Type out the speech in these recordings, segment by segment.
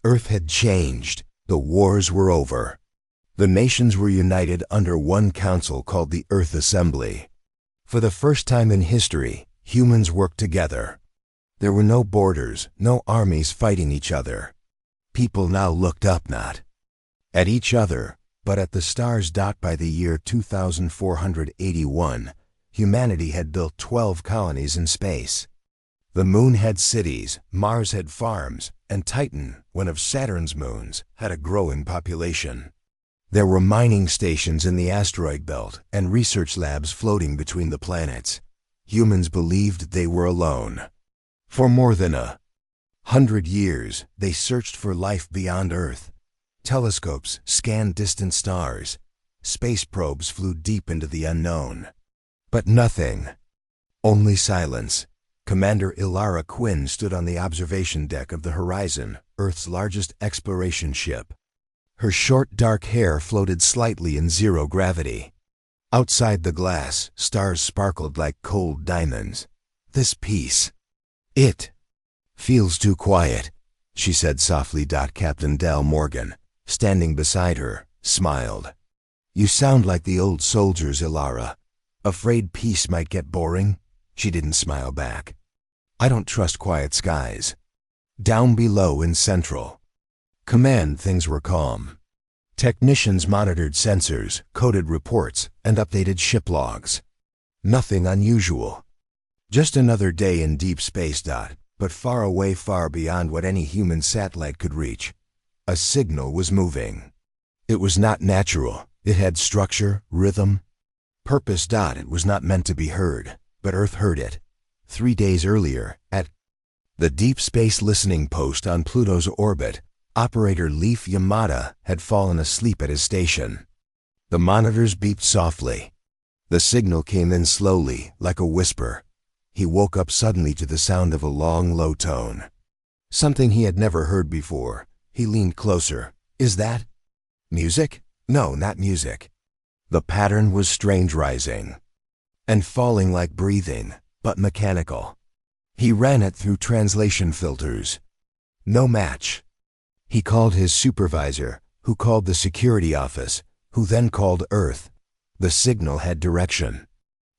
Earth had changed. The wars were over. The nations were united under one council called the Earth Assembly. For the first time in history, humans worked together. There were no borders, no armies fighting each other. People now looked up not at each other, but at the stars. By the year 2481, humanity had built 12 colonies in space. The Moon had cities, Mars had farms, and Titan, one of Saturn's moons, had a growing population. There were mining stations in the asteroid belt and research labs floating between the planets. Humans believed they were alone. For more than 100 years, they searched for life beyond Earth. Telescopes scanned distant stars. Space probes flew deep into the unknown. But nothing. Only silence. Commander Ilara Quinn stood on the observation deck of the Horizon, Earth's largest exploration ship. Her short, dark hair floated slightly in zero gravity. Outside the glass, stars sparkled like cold diamonds. This peace. It feels too quiet, she said softly. Captain Del Morgan, standing beside her, smiled. You sound like the old soldiers, Ilara. Afraid peace might get boring? She didn't smile back. I don't trust quiet skies. Down below in Central Command, things were calm. Technicians monitored sensors, coded reports, and updated ship logs. Nothing unusual. Just another day in deep space. But far away, far beyond what any human satellite could reach, a signal was moving. It was not natural. It had structure, rhythm, purpose. It was not meant to be heard, but Earth heard it. 3 days earlier, at the Deep Space Listening Post on Pluto's orbit, operator Leif Yamada had fallen asleep at his station. The monitors beeped softly. The signal came in slowly, like a whisper. He woke up suddenly to the sound of a long, low tone. Something he had never heard before. He leaned closer. Is that music? No, not music. The pattern was strange, rising and falling like breathing, but mechanical. He ran it through translation filters. No match. He called his supervisor, who called the security office, who then called Earth. The signal had direction.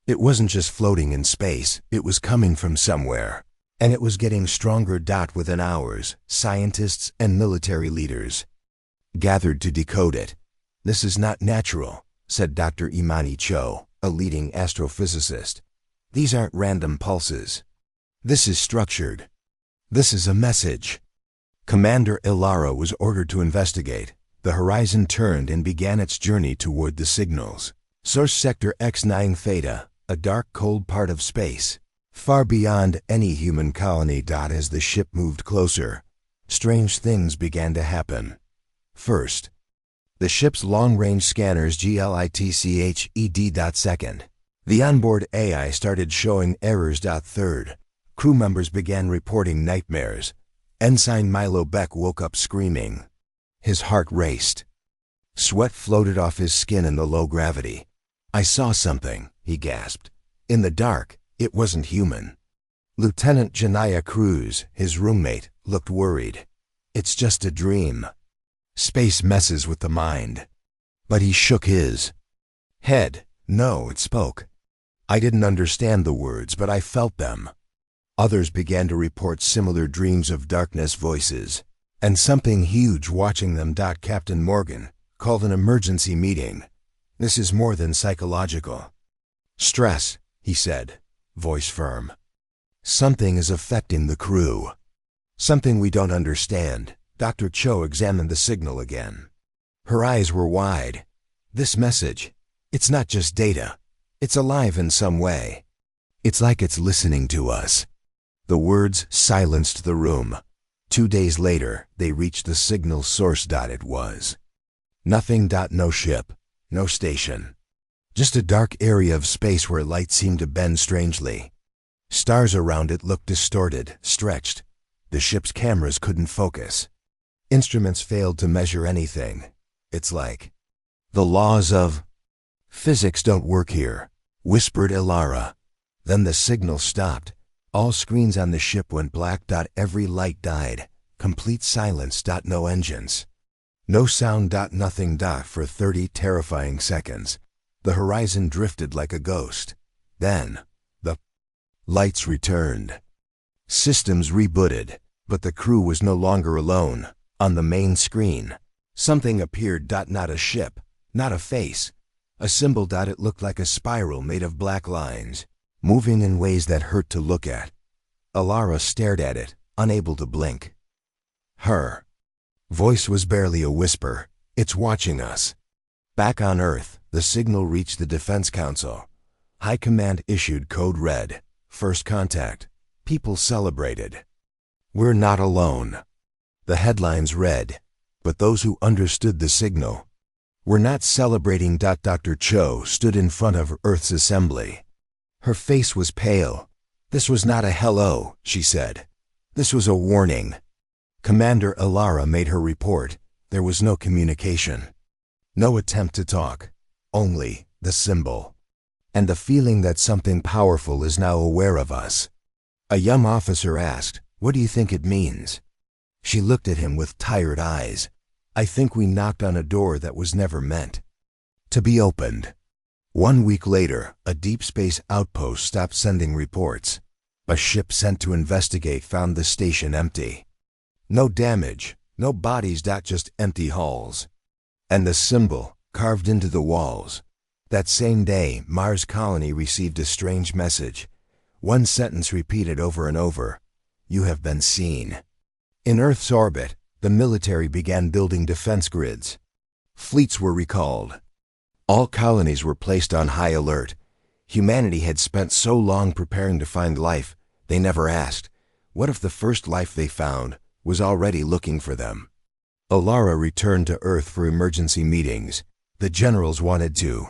It wasn't just floating in space, it was coming from somewhere. And it was getting stronger. Within hours, scientists and military leaders gathered to decode it. This is not natural, said Dr. Imani Cho, a leading astrophysicist. These aren't random pulses. This is structured. This is a message. Commander Ilara was ordered to investigate. The Horizon turned and began its journey toward the signals. Source Sector X9 Theta, a dark, cold part of space, far beyond any human colony. As the ship moved closer, strange things began to happen. First, the ship's long-range scanners glitched. Second, the onboard AI started showing errors. Third, crew members began reporting nightmares. Ensign Milo Beck woke up screaming. His heart raced. Sweat floated off his skin in the low gravity. I saw something, he gasped. In the dark, it wasn't human. Lieutenant Janaya Cruz, his roommate, looked worried. It's just a dream. Space messes with the mind. But he shook his head. No, it spoke. I didn't understand the words, but I felt them. Others began to report similar dreams of darkness, voices, and something huge watching them. Captain Morgan called an emergency meeting. This is more than psychological. Stress, he said, voice firm. Something is affecting the crew. Something we don't understand. Dr. Cho examined the signal again. Her eyes were wide. This message, it's not just data. It's alive in some way. It's like it's listening to us. The words silenced the room. 2 days later, they reached the signal source. It was nothing. No ship, no station. Just a dark area of space where light seemed to bend strangely. Stars around it looked distorted, stretched. The ship's cameras couldn't focus. Instruments failed to measure anything. It's like the laws of physics don't work here, whispered Ilara. Then the signal stopped. All screens on the ship went black. Every light died. Complete silence. No engines. No sound. Nothing. For 30 terrifying seconds, the horizon drifted like a ghost. Then, the lights returned. Systems rebooted, but the crew was no longer alone. On the main screen, something appeared. Not a ship, not a face. A symbol. It looked like a spiral made of black lines, moving in ways that hurt to look at. Alara stared at it, unable to blink. Her voice was barely a whisper. It's watching us. Back on Earth, the signal reached the Defense Council. High Command issued Code Red. First contact. People celebrated. We're not alone. The headlines read, but those who understood the signal were not celebrating. Dr. Cho stood in front of Earth's assembly. Her face was pale. This was not a hello, she said. This was a warning. Commander Alara made her report. There was no communication. No attempt to talk. Only the symbol. And the feeling that something powerful is now aware of us. A young officer asked, "What do you think it means?" She looked at him with tired eyes. "I think we knocked on a door that was never meant to be opened." 1 week later, a deep space outpost stopped sending reports. A ship sent to investigate found the station empty. No damage, no bodies. Just empty hulls. And the symbol carved into the walls. That same day, Mars Colony received a strange message. One sentence repeated over and over. "You have been seen." In Earth's orbit, the military began building defense grids. Fleets were recalled. All colonies were placed on high alert. Humanity had spent so long preparing to find life, they never asked, what if the first life they found was already looking for them? Alara returned to Earth for emergency meetings. The generals wanted to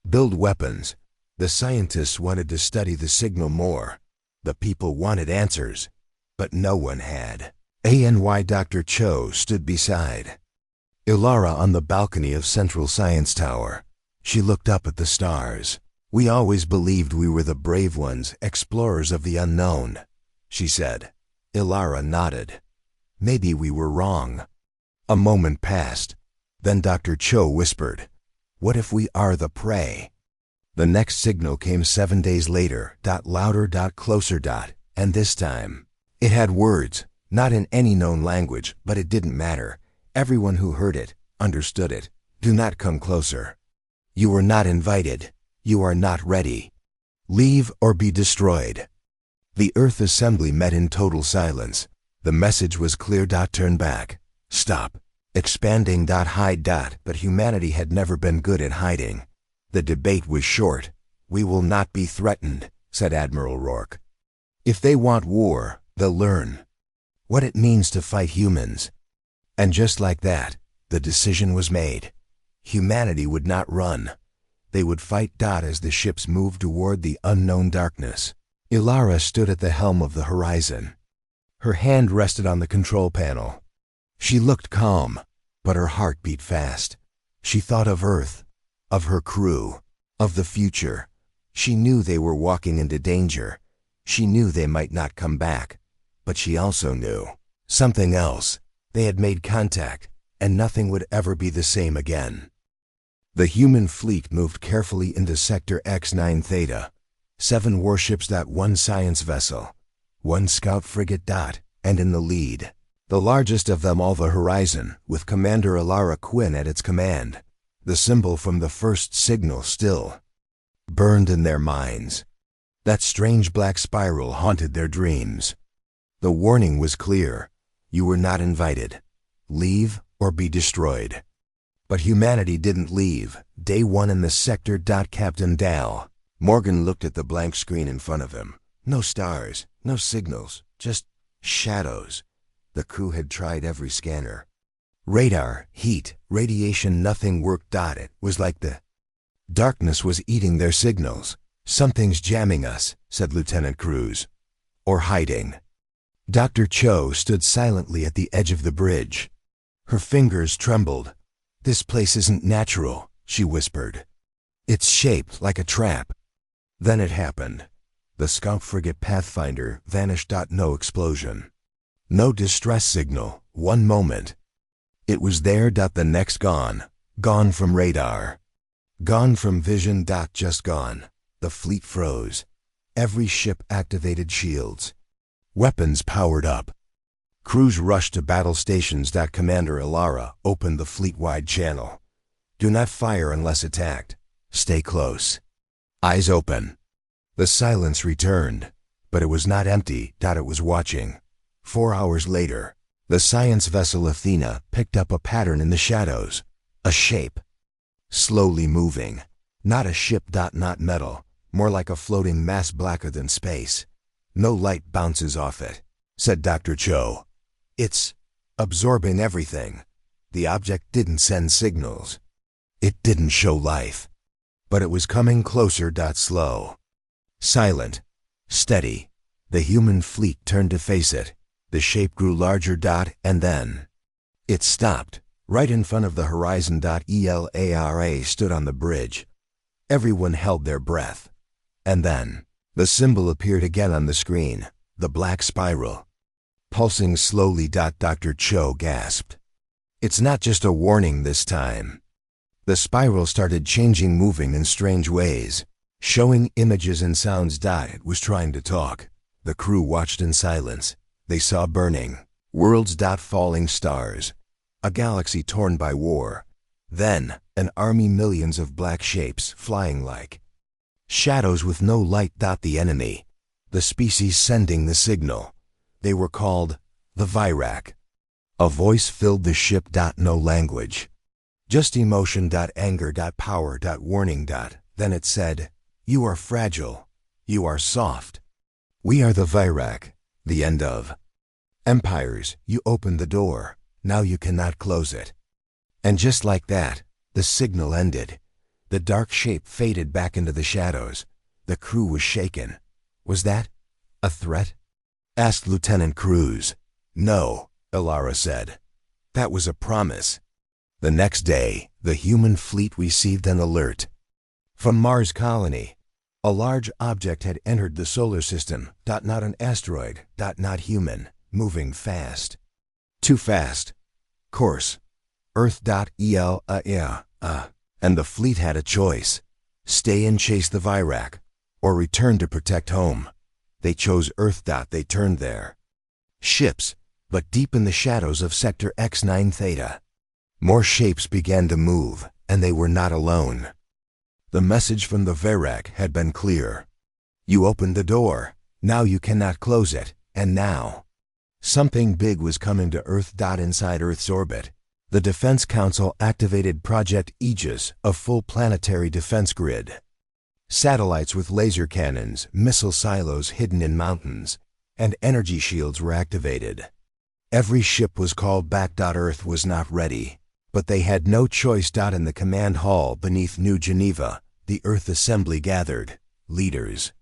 build weapons. The scientists wanted to study the signal more. The people wanted answers, but no one had. Dr. Cho stood beside Ilara on the balcony of Central Science Tower. She looked up at the stars. "We always believed we were the brave ones, explorers of the unknown," she said. Ilara nodded. "Maybe we were wrong." A moment passed. Then Dr. Cho whispered, "What if we are the prey?" The next signal came 7 days later. Louder. Closer. And this time, it had words, not in any known language, but it didn't matter. Everyone who heard it understood it. "Do not come closer. You are not invited. You are not ready. Leave or be destroyed." The Earth Assembly met in total silence. The message was clear. Turn back. Stop expanding. Hide. But humanity had never been good at hiding. The debate was short. "We will not be threatened," said Admiral Rourke. "If they want war, they'll learn what it means to fight humans." And just like that, the decision was made. Humanity would not run. They would fight. As the ships moved toward the unknown darkness, Ilara stood at the helm of the horizon. Her hand rested on the control panel. She looked calm, but her heart beat fast. She thought of Earth, of her crew, of the future. She knew they were walking into danger. She knew they might not come back. But she also knew something else. They had made contact, and nothing would ever be the same again. The human fleet moved carefully into Sector X9 Theta. 7 warships. 1 science vessel. 1 scout frigate. And in the lead, the largest of them all, the Horizon, with Commander Alara Quinn at its command. The symbol from the first signal still burned in their minds. That strange black spiral haunted their dreams. The warning was clear. You were not invited. Leave or be destroyed. But humanity didn't leave. Day 1 in the sector. Captain Dal. Morgan looked at the blank screen in front of him. No stars, no signals, just shadows. The crew had tried every scanner. Radar, heat, radiation, nothing worked. It was like the darkness was eating their signals. "Something's jamming us," said Lieutenant Cruz. "Or hiding." Dr. Cho stood silently at the edge of the bridge. Her fingers trembled. "This place isn't natural," she whispered. "It's shaped like a trap." Then it happened. The scout frigate Pathfinder vanished. No explosion. No distress signal, one moment. It was there. The next gone. Gone from radar. Gone from vision. Just gone. The fleet froze. Every ship activated shields. Weapons powered up. Crews rushed to battle stations. Commander Ilara opened the fleet-wide channel. Do not fire unless attacked. Stay close. Eyes open. The silence returned, but it was not empty. It was watching. 4 hours later, the science vessel Athena picked up a pattern in the shadows. A shape. Slowly moving. Not a ship. Not metal. More like a floating mass blacker than space. No light bounces off it, said Dr. Cho. It's absorbing everything. The object didn't send signals. It didn't show life. But it was coming closer. Slow. Silent. Steady. The human fleet turned to face it. The shape grew larger. And then it stopped. Right in front of the horizon. Elara stood on the bridge. Everyone held their breath. And then the symbol appeared again on the screen. The black spiral. Pulsing slowly. Dr. Cho gasped. It's not just a warning this time. The spiral started changing, moving in strange ways, showing images and sounds. It was trying to talk. The crew watched in silence. They saw burning worlds. Falling stars. A galaxy torn by war. Then an army, millions of black shapes flying like shadows with no light. The enemy. The species sending the signal. They were called the Virak. A voice filled the ship. No language. Just emotion. Anger. Power. Warning. Then it said, you are fragile. You are soft. We are the Virak. The end of empires. You opened the door. Now you cannot close it. And just like that, the signal ended. The dark shape faded back into the shadows. The crew was shaken. Was that a threat? Asked Lieutenant Cruz. No, Ilara said. That was a promise. The next day, the human fleet received an alert. From Mars colony, a large object had entered the solar system. Not an asteroid. Not human. Moving fast. Too fast. Course. Earth. And the fleet had a choice. Stay and chase the Virak, or return to protect home. They chose Earth. They turned there. Ships, but deep in the shadows of Sector X9 Theta. More shapes began to move, and they were not alone. The message from the Virak had been clear. You opened the door. Now you cannot close it. And now something big was coming to Earth. Inside Earth's orbit, the Defense Council activated Project Aegis, a full planetary defense grid. Satellites with laser cannons, missile silos hidden in mountains, and energy shields were activated. Every ship was called back. Earth was not ready, but they had no choice. In the command hall beneath New Geneva, the Earth Assembly gathered leaders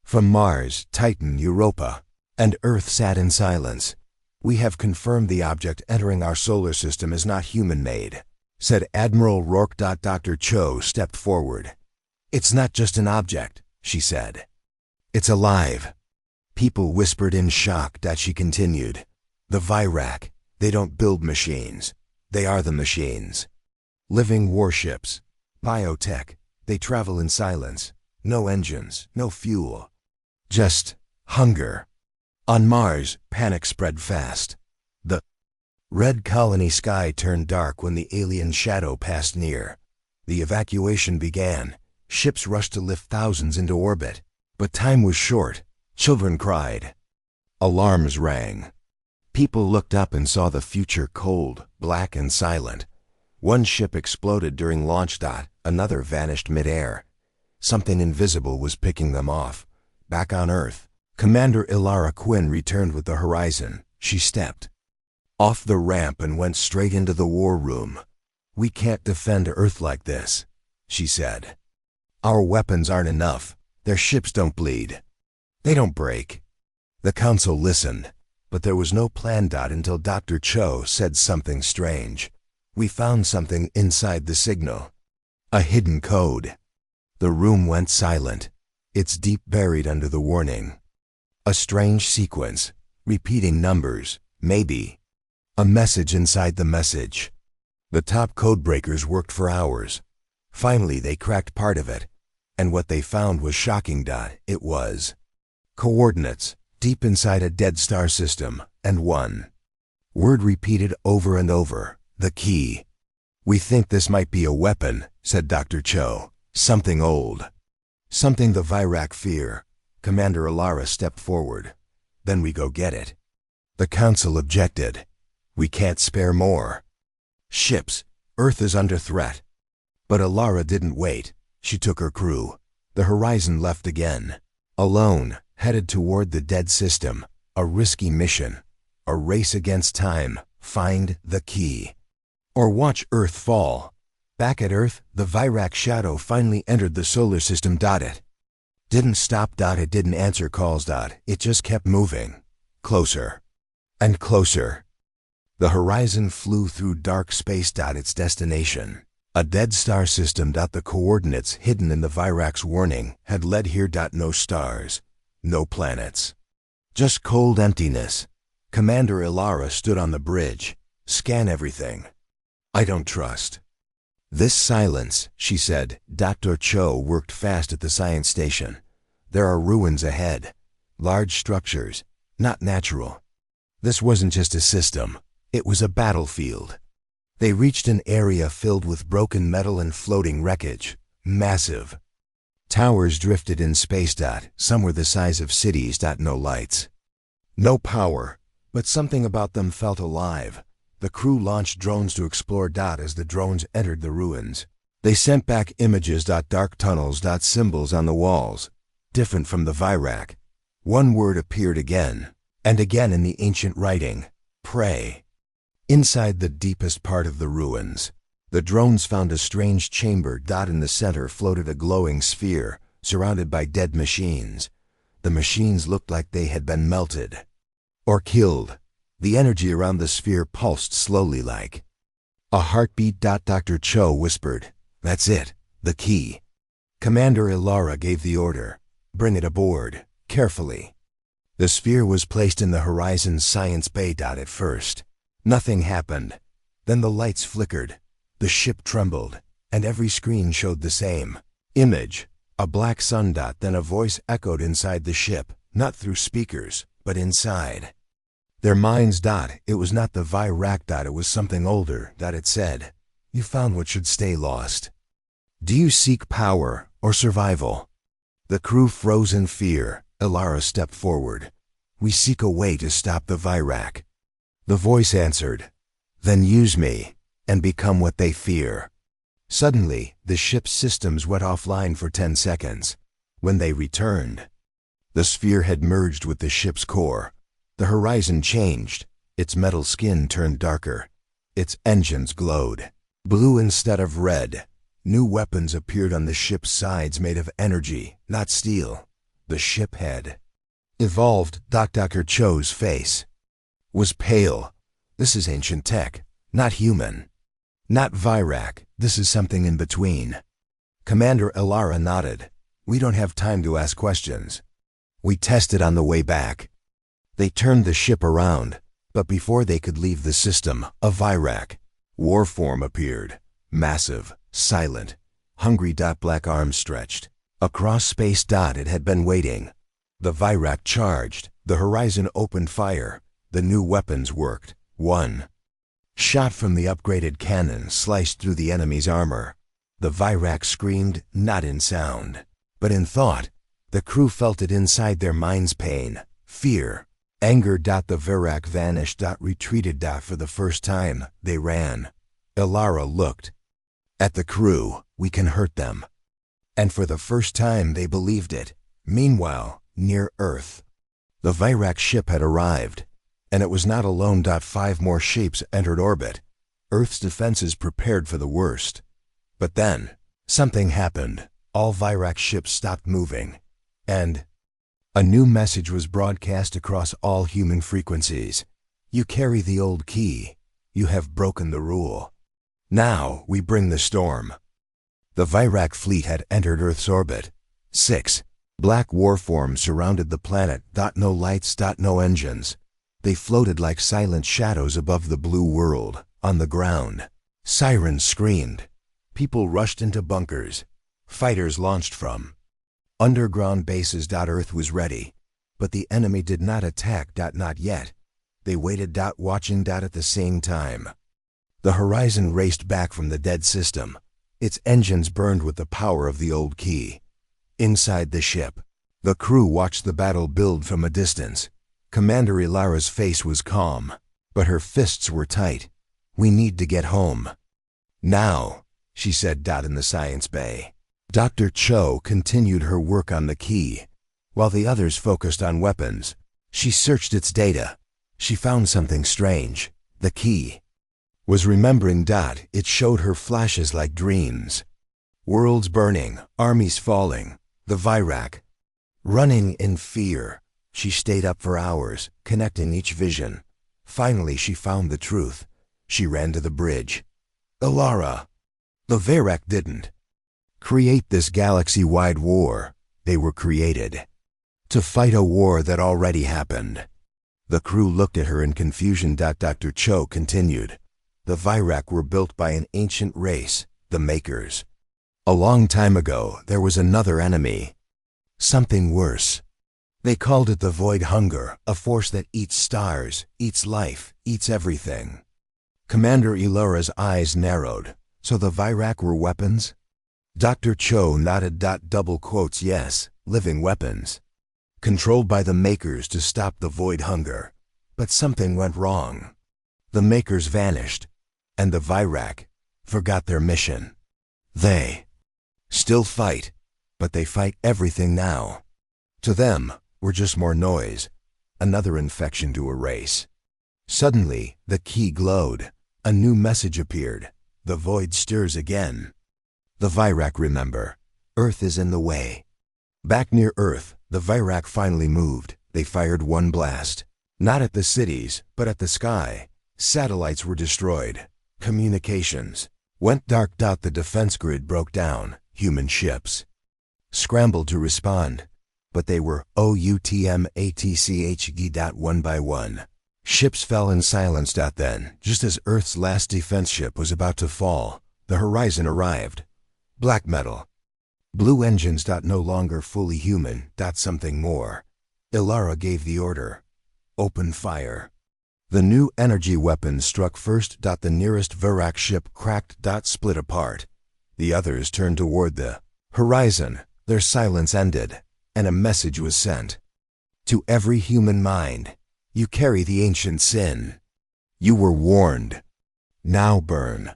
from Mars, Titan, Europa, and Earth sat in silence. We have confirmed the object entering our solar system is not human-made, said Admiral Rourke. Dr. Cho stepped forward. It's not just an object, she said. It's alive. People whispered in shock. She continued. The Virak, they don't build machines. They are the machines. Living warships. Biotech. They travel in silence. No engines, no fuel. Just hunger. On Mars, panic spread fast. The red colony sky turned dark when the alien shadow passed near. The evacuation began. Ships rushed to lift thousands into orbit. But time was short. Children cried. Alarms rang. People looked up and saw the future cold, black, and silent. One ship exploded during launch. Another vanished midair. Something invisible was picking them off. Back on Earth, Commander Ilara Quinn returned with the horizon. She stepped off the ramp and went straight into the war room. We can't defend Earth like this, she said. Our weapons aren't enough. Their ships don't bleed. They don't break. The council listened, but there was no plan. Until Dr. Cho said something strange. We found something inside the signal. A hidden code. The room went silent. It's deep buried under the warning. A strange sequence, repeating numbers, Maybe. A message inside the message. The top codebreakers worked for hours. Finally, they cracked part of it. And what they found was shocking. It was coordinates, deep inside a dead star system, and one word repeated over and over, the key. "We think this might be a weapon," said Dr. Cho. "Something old. Something the Virac fear." Commander Alara stepped forward. "Then we go get it." The Council objected. "We can't spare more ships. Earth is under threat." But Alara didn't wait. She took her crew. The Horizon left again. Alone, headed toward the dead system. A risky mission. A race against time. Find the key. Or watch Earth fall. Back at Earth, the Virac shadow finally entered the solar system. It didn't stop. It didn't answer calls. It just kept moving. Closer. And closer. The Horizon flew through dark space. Its destination. A dead star system. The coordinates hidden in the Virac's warning had led here. No stars. No planets. Just cold emptiness. Commander Ilara stood on the bridge. "Scan everything. I don't trust this silence," she said. Dr. Cho worked fast at the science station. "There are ruins ahead. Large structures. Not natural." This wasn't just a system. It was a battlefield. They reached an area filled with broken metal and floating wreckage. Massive. Towers drifted in space. Some were the size of cities. No lights. No power. But something about them felt alive. The crew launched drones to explore. As the drones entered the ruins, they sent back images. Dark tunnels. Symbols on the walls. Different from the Virac. One word appeared again and again in the ancient writing. Pray. Inside the deepest part of the ruins, the drones found a strange chamber. In the center floated a glowing sphere, surrounded by dead machines. The machines looked like they had been melted or killed. The energy around the sphere pulsed slowly like a heartbeat. Dr. Cho whispered, "That's it, the key." Commander Ilara gave the order. "Bring it aboard, carefully." The sphere was placed in the Horizon's science bay. At first, nothing happened. Then the lights flickered, the ship trembled, and every screen showed the same image, a black sun. Then a voice echoed inside the ship, not through speakers, but inside their minds. It was not the Virac. It was something older. It said, "You found what should stay lost. Do you seek power or survival?" The crew froze in fear. Ilara stepped forward. "We seek a way to stop the Virac." The voice answered, "Then use me and become what they fear." Suddenly, the ship's systems went offline for 10 seconds. When they returned, the sphere had merged with the ship's core. The Horizon changed. Its metal skin turned darker. Its engines glowed blue instead of red. New weapons appeared on the ship's sides made of energy, not steel. The ship had evolved. Dr. Cho's face was pale. "This is ancient tech, not human. Not Virac. This is something in between." Commander Ilara nodded. "We don't have time to ask questions. We tested on the way back." They turned the ship around, but before they could leave the system, a Virac war form appeared. Massive, silent, hungry. Black arms stretched across space. It had been waiting. The Virac charged. The Horizon opened fire. The new weapons worked. One shot from the upgraded cannon sliced through the enemy's armor. The Virac screamed, not in sound, but in thought. The crew felt it inside their minds. Pain, fear, anger. The Virac vanished. Retreated. For the first time, they ran. Ilara looked at the crew. "We can hurt them." And for the first time, they believed it. Meanwhile, near Earth, the Virac ship had arrived. And it was not alone. 5 more ships entered orbit. Earth's defenses prepared for the worst. But then, something happened. All Virac ships stopped moving. And a new message was broadcast across all human frequencies. "You carry the old key. You have broken the rule. Now we bring the storm." The Virac fleet had entered Earth's orbit. 6 black war forms surrounded the planet. No lights. No engines. They floated like silent shadows above the blue world, on the ground. Sirens screamed. People rushed into bunkers. Fighters launched from underground bases. Earth was ready, but the enemy did not attack. Not yet. They waited. Watching. At the same time, the horizon raced back from the dead system. Its engines burned with the power of the old key. Inside the ship, the crew watched the battle build from a distance. Commander Ilara's face was calm, but her fists were tight. "We need to get home now," she said. In the science bay, Dr. Cho continued her work on the key, while the others focused on weapons. She searched its data. She found something strange. The key was remembering. It showed her flashes like dreams. Worlds burning, armies falling, the Virak running in fear. She stayed up for hours, connecting each vision. Finally, she found the truth. She ran to the bridge. "Ilara, the Virak didn't create this galaxy-wide war. They were created to fight a war that already happened." The crew looked at her in confusion. Dr. Cho continued. "The Virak were built by an ancient race, the Makers. A long time ago, there was another enemy. Something worse. They called it the Void Hunger, a force that eats stars, eats life, eats everything." Commander Ilara's eyes narrowed. "So the Virak were weapons?" Dr. Cho nodded. Double quotes, "Yes, living weapons. Controlled by the Makers to stop the Void Hunger. But something went wrong. The Makers vanished, and the Virak forgot their mission. They still fight, but they fight everything now. To them, we're just more noise, another infection to erase." Suddenly, the key glowed. A new message appeared. "The void stirs again. The Virak remember. Earth is in the way." Back near Earth, the Virak finally moved. They fired one blast. Not at the cities, but at the sky. Satellites were destroyed. Communications went dark. The defense grid broke down. Human ships scrambled to respond, but they were outmatchd. One by one, ships fell in silence. Then, just as Earth's last defense ship was about to fall, the horizon arrived. Black metal. Blue engines. No longer fully human. Something more. Ilara gave the order. "Open fire." The new energy weapons struck first. The nearest Virak ship cracked. Split apart. The others turned toward the horizon. Their silence ended, and a message was sent. "To every human mind, you carry the ancient sin. You were warned. Now burn."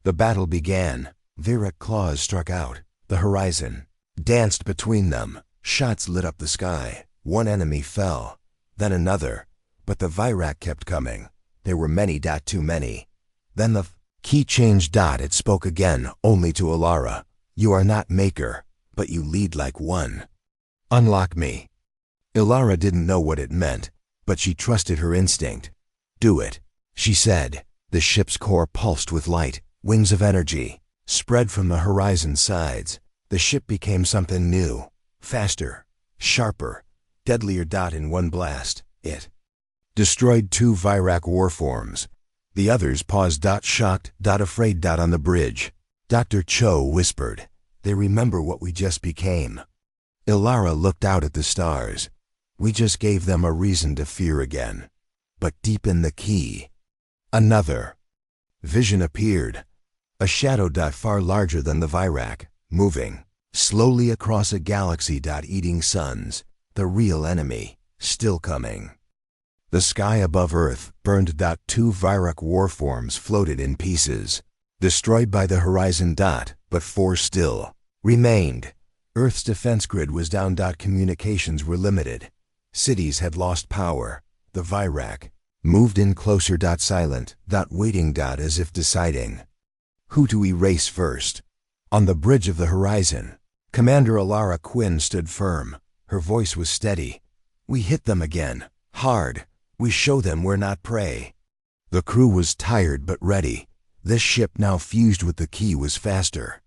The battle began. Virak claws struck out. The horizon danced between them. Shots lit up the sky. One enemy fell, then another. But the Virak kept coming. There were many. Too many. Then the key changed. It spoke again, only to Ilara. "You are not Maker, but you lead like one. Unlock me." Ilara didn't know what it meant, but she trusted her instinct. "Do it," she said. The ship's core pulsed with light. Wings of energy spread from the horizon sides. The ship became something new. Faster, sharper, deadlier. In one blast, it destroyed 2 Virak warforms. The others paused. Shocked. Afraid. On the bridge, Dr. Cho whispered, "They remember what we just became." Ilara looked out at the stars. "We just gave them a reason to fear again." But deep in the key, another vision appeared. A shadow. Far larger than the Virak, moving slowly across a galaxy. Eating suns. The real enemy, still coming. The sky above Earth burned. 2 Virak warforms floated in pieces, destroyed by the horizon. But 4 still remained. Earth's defense grid was down. Communications were limited. Cities had lost power. The Virak moved in closer. Silent. Waiting. As if deciding who to erase first. On the bridge of the horizon, Commander Ilara Quinn stood firm. Her voice was steady. "We hit them again. Hard. We show them we're not prey." The crew was tired but ready. This ship, now fused with the key, was faster,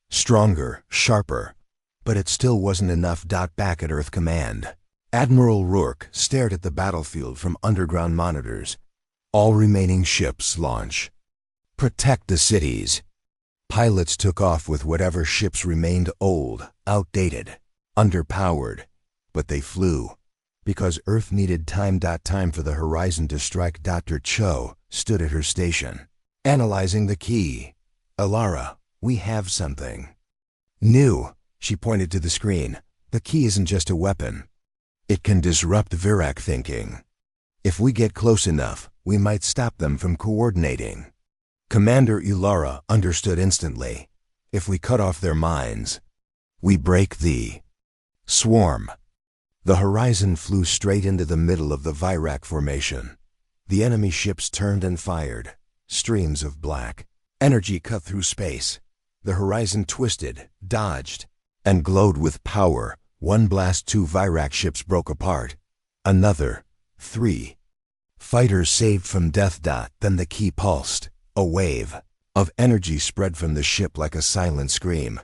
stronger, sharper. But it still wasn't enough. Back at Earth Command, Admiral Rourke stared at the battlefield from underground monitors. All remaining ships launch. Protect the cities. Pilots took off with whatever ships remained old, outdated, underpowered. But they flew. Because Earth needed time for the horizon to strike. Dr. Cho stood at her station, analyzing the key. Alara, we have something new. She pointed to the screen. The key isn't just a weapon. It can disrupt Virac thinking. If we get close enough, we might stop them from coordinating. Commander Ilara understood instantly. If we cut off their minds, we break the swarm. The horizon flew straight into the middle of the Virac formation. The enemy ships turned and fired. Streams of black energy cut through space. The horizon twisted, dodged, and glowed with power. One blast, 2 Virac ships broke apart. Another, 3. Fighters saved from death. Then the key pulsed. A wave of energy spread from the ship like a silent scream.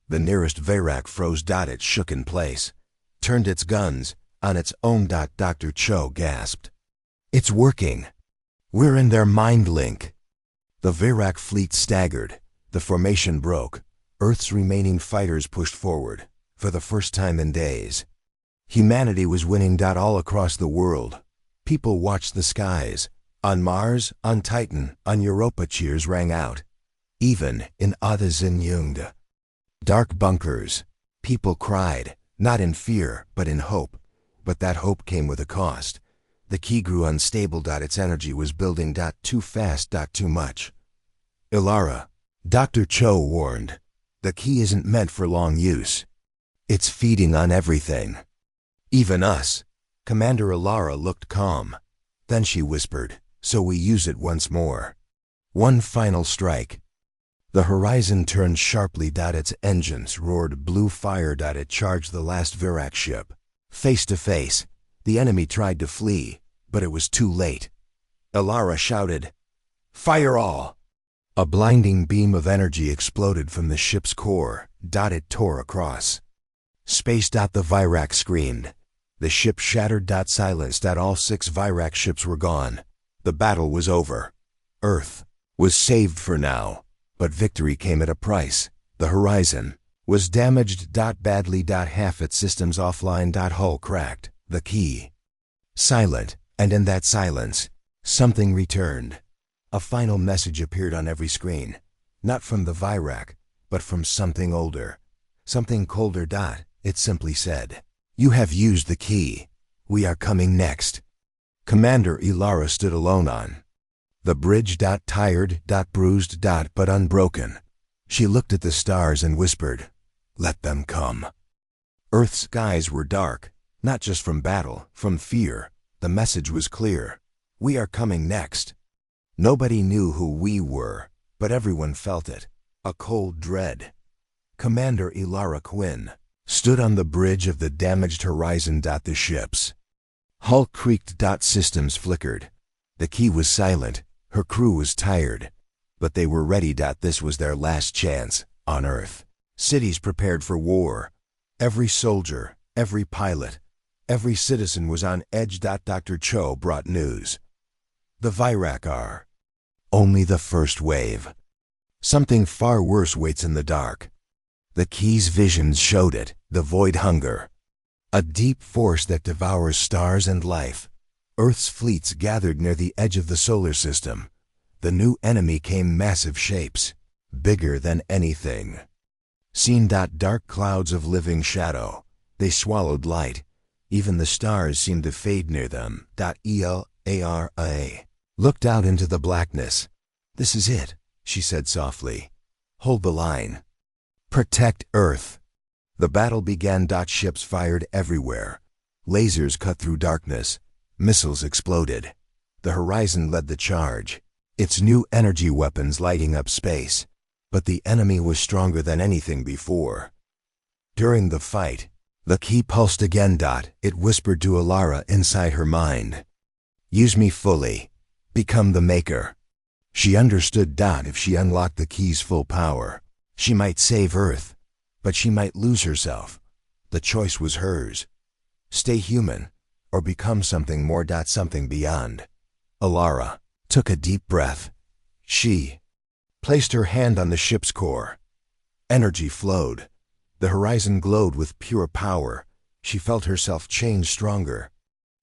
The nearest Virac froze. It shook in place, turned its guns on its own. Dr. Cho gasped. It's working. We're in their mind link. The Virac fleet staggered. The formation broke. Earth's remaining fighters pushed forward. For the first time in days, humanity was winning. All across the world, people watched the skies. On Mars, on Titan, on Europa, cheers rang out. Even in Adazinyungda, dark bunkers, people cried, not in fear, but in hope. But that hope came with a cost. The key grew unstable. Its energy was building. Too fast. Too much. Ilara, Dr. Cho warned, the key isn't meant for long use. It's feeding on everything. Even us. Commander Ilara looked calm. Then she whispered, so we use it once more. One final strike. The horizon turned sharply. Its engines roared blue fire. It charged the last Virac ship. Face to face, the enemy tried to flee, but it was too late. Ilara shouted, "Fire all!" A blinding beam of energy exploded from the ship's core. It tore across space. The Virac screamed. The ship shattered. Silence. All 6 Virac ships were gone. The battle was over. Earth was saved for now. But victory came at a price. The horizon was damaged. Badly. Half its systems offline. Hull cracked. The key silent. And in that silence, something returned. A final message appeared on every screen. Not from the Virac, but from something older. Something colder. It simply said, "You have used the key. We are coming next." Commander Ilara stood alone on the bridge. Tired. Bruised. But unbroken. She looked at the stars and whispered, "Let them come." Earth's skies were dark, not just from battle, from fear. The message was clear. We are coming next. Nobody knew who we were, but everyone felt it. A cold dread. Commander Ilara Quinn stood on the bridge of the damaged horizon. The ship's hull creaked. Systems flickered. The key was silent. Her crew was tired. But they were ready. This was their last chance on Earth. Cities prepared for war. Every soldier, every pilot, every citizen was on edge. Dr. Cho brought news. The Virac are only the first wave. Something far worse waits in the dark. The key's visions showed it, the void hunger. A deep force that devours stars and life. Earth's fleets gathered near the edge of the solar system. The new enemy came massive shapes, bigger than anything seen. Dark clouds of living shadow. They swallowed light. Even the stars seemed to fade near them. Elara looked out into the blackness. "This is it," she said softly. "Hold the line. Protect Earth." The battle began. Ships fired everywhere. Lasers cut through darkness. Missiles exploded. The horizon led the charge, its new energy weapons lighting up space. But the enemy was stronger than anything before. During the fight, the key pulsed again. It whispered to Ilara inside her mind, "Use me fully. Become the maker." She understood. If she unlocked the key's full power, she might save Earth, but she might lose herself. The choice was hers. Stay human, or become something more. Something beyond. Alara took a deep breath. She placed her hand on the ship's core. Energy flowed. The horizon glowed with pure power. She felt herself change stronger.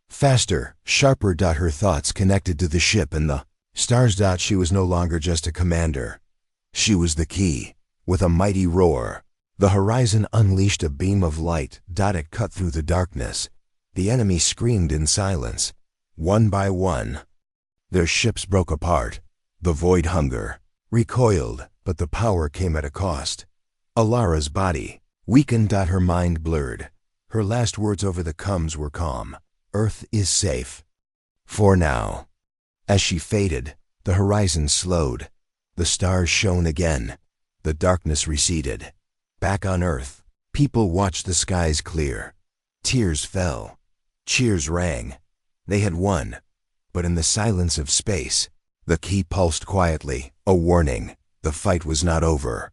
Faster, sharper. Her thoughts connected to the ship and the stars. She was no longer just a commander. She was the key. With a mighty roar, the horizon unleashed a beam of light. It cut through the darkness. The enemy screamed in silence. One by one, their ships broke apart. The void hunger recoiled, but the power came at a cost. Alara's body weakened. Her mind blurred. Her last words over the coms were calm. Earth is safe. For now. As she faded, the horizon slowed. The stars shone again. The darkness receded. Back on Earth, people watched the skies clear. Tears fell. Cheers rang. They had won. But in the silence of space, the key pulsed quietly, a warning. The fight was not over.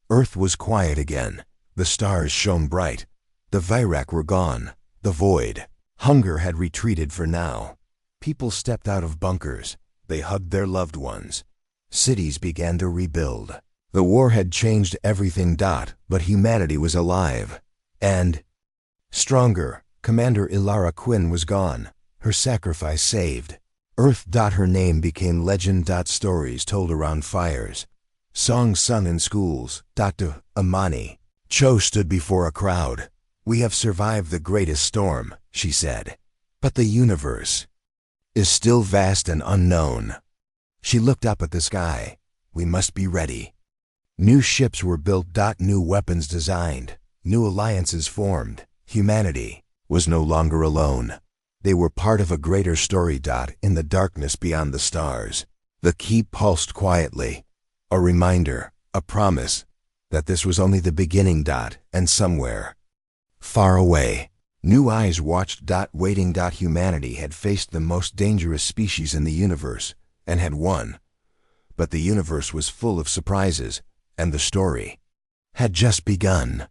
Earth was quiet again. The stars shone bright. The Virak were gone. The void hunger had retreated for now. People stepped out of bunkers. They hugged their loved ones. Cities began to rebuild. The war had changed everything. But humanity was alive. And stronger. Commander Ilara Quinn was gone. Her sacrifice saved Earth. Her name became legend. Stories told around fires. Songs sung in schools. Dr. Amani Cho stood before a crowd. We have survived the greatest storm, she said. But the universe is still vast and unknown. She looked up at the sky. We must be ready. New ships were built. New weapons designed. New alliances formed. Humanity was no longer alone. They were part of a greater story. In the darkness beyond the stars, the key pulsed quietly. A reminder, a promise, that this was only the beginning. And somewhere, far away, new eyes watched. Waiting. Humanity had faced the most dangerous species in the universe, and had won. But the universe was full of surprises, and the story had just begun.